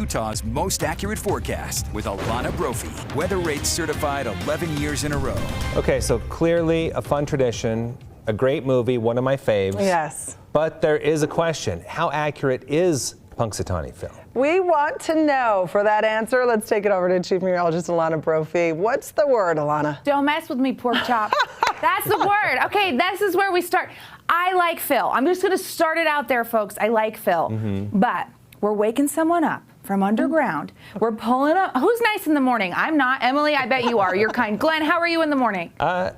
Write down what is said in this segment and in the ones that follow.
Utah's most accurate forecast with Alana Brophy. Weather rates certified 11 years in a row. Okay, so clearly a fun tradition, a great movie, one of my faves. Yes. But there is a question. How accurate is Punxsutawney Phil? We want to know. For that answer, let's take it over to Chief Meteorologist Alana Brophy. What's the word, Alana? Don't mess with me, pork chop. That's the word. Okay, this is where we start. I like Phil. I'm just going to start it out there, folks. I like Phil. But we're waking someone up from underground. We're pulling up. Who's nice in the morning? I'm not. Emily, I bet you are. You're kind. Glenn, how are you in the morning? Yeah.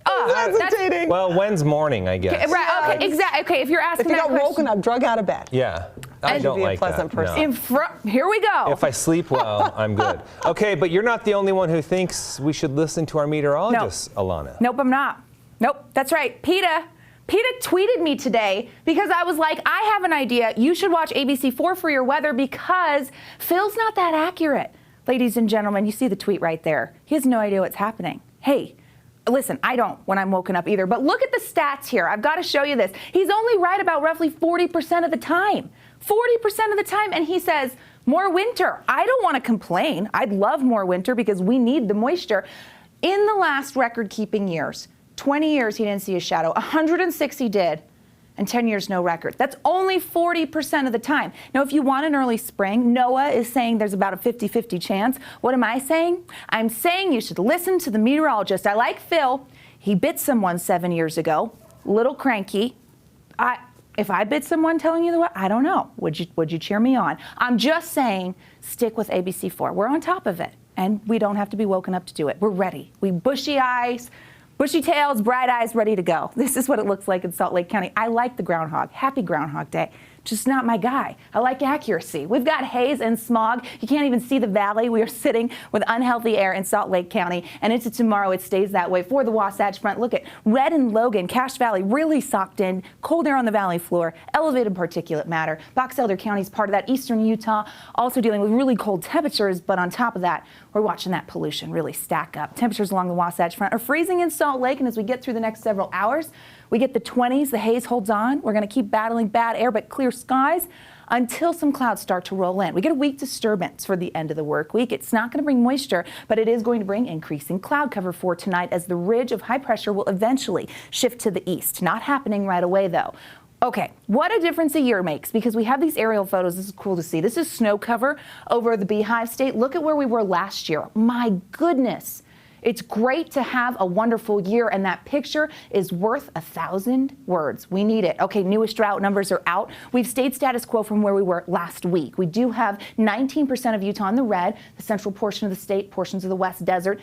Hesitating. Well, when's morning, I guess. Okay, right, okay, exactly. Okay, if you're asking If you that got question. woken up, drug out of bed. Yeah, I don't be a like pleasant that. person. No. Here we go. If I sleep well, I'm good. Okay, but you're not the only one who thinks we should listen to our meteorologist, Alana. Nope, I'm not. Nope, that's right. PETA tweeted me today because I was like, I have an idea. You should watch ABC4 for your weather because Phil's not that accurate. Ladies and gentlemen, you see the tweet right there. He has no idea what's happening. Hey, listen, I don't when I'm woken up either, but look at the stats here. I've got to show you this. He's only right about roughly 40% of the time. 40% of the time, and he says, more winter. I don't want to complain. I'd love more winter because we need the moisture. In the last record-keeping years, 20 years he didn't see a shadow, 106 he did, and 10 years no record. That's only 40% of the time. Now, if you want an early spring, NOAA is saying there's about a 50-50 chance. What am I saying? I'm saying you should listen to the meteorologist. I like Phil. He bit someone 7 years ago, little cranky. If I bit someone telling you the way, I don't know. Would you cheer me on? I'm just saying stick with ABC4. We're on top of it, and we don't have to be woken up to do it. We're ready. We bushy eyes, bushy tails, bright eyes, ready to go. This is what it looks like in Salt Lake County. I like the Groundhog. Happy Groundhog Day. Just not my guy. I like accuracy. We've got haze and smog. You can't even see the valley. We are sitting with unhealthy air in Salt Lake County, and into tomorrow it stays that way for the Wasatch Front. Look at Red and Logan, Cache Valley really socked in, cold air on the valley floor, elevated particulate matter. Box Elder County is part of that. Eastern Utah also dealing with really cold temperatures, but on top of that, we're watching that pollution really stack up. Temperatures along the Wasatch Front are freezing in Salt Lake, and as we get through the next several hours, we get the 20s, the haze holds on. We're going to keep battling bad air but clear skies until some clouds start to roll in. We get a weak disturbance for the end of the work week. It's not going to bring moisture, but it is going to bring increasing cloud cover for tonight as the ridge of high pressure will eventually shift to the east. Not happening right away, though. Okay, what a difference a year makes because we have these aerial photos. This is cool to see. This is snow cover over the Beehive State. Look at where we were last year. My goodness. It's great to have a wonderful year, and that picture is worth 1,000 words. We need it. Okay, newest drought numbers are out. We've stayed status quo from where we were last week. We do have 19% of Utah in the red, the central portion of the state, portions of the West Desert.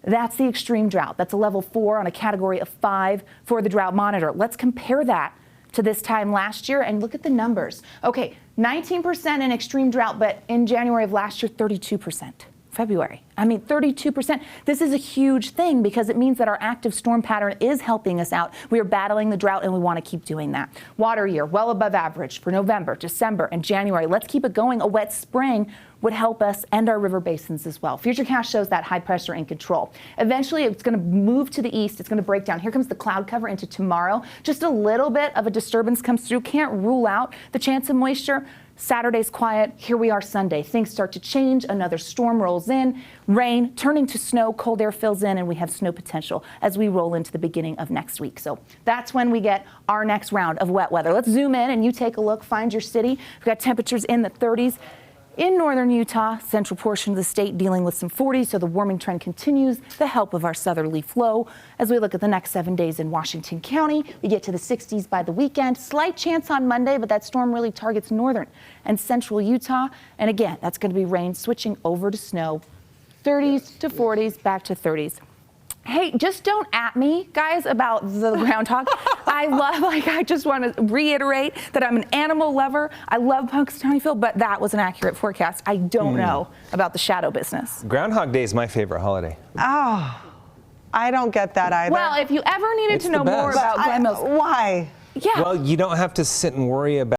That's the extreme drought. That's a level 4 on a category of 5 for the drought monitor. Let's compare that to this time last year and look at the numbers. Okay, 19% in extreme drought, but in January of last year, 32%. February. I mean, 32%. This is a huge thing because it means that our active storm pattern is helping us out. We are battling the drought and we want to keep doing that. Water year, well above average for November, December, and January. Let's keep it going. A wet spring would help us and our river basins as well. Futurecast shows that high pressure in control. Eventually, it's going to move to the east. It's going to break down. Here comes the cloud cover into tomorrow. Just a little bit of a disturbance comes through. Can't rule out the chance of moisture. Saturday's quiet. Here we are Sunday. Things start to change. Another storm rolls in. Rain turning to snow. Cold air fills in, and we have snow potential as we roll into the beginning of next week. So that's when we get our next round of wet weather. Let's zoom in and you take a look. Find your city. We've got temperatures in the 30s. In northern Utah, central portion of the state dealing with some 40s, so the warming trend continues, the help of our southerly flow. As we look at the next 7 days in Washington County, we get to the 60s by the weekend. Slight chance on Monday, but that storm really targets northern and central Utah. And again, that's going to be rain switching over to snow. 30s to 40s, back to 30s. Hey, just don't at me, guys, about the groundhog. I just want to reiterate that I'm an animal lover. I love Punxsutawney Phil, but that was an accurate forecast. I don't know about the shadow business. Groundhog Day is my favorite holiday. Oh, I don't get that either. Well, if you ever needed to know more about Glenn Mills. Why? Yeah. Well, you don't have to sit and worry about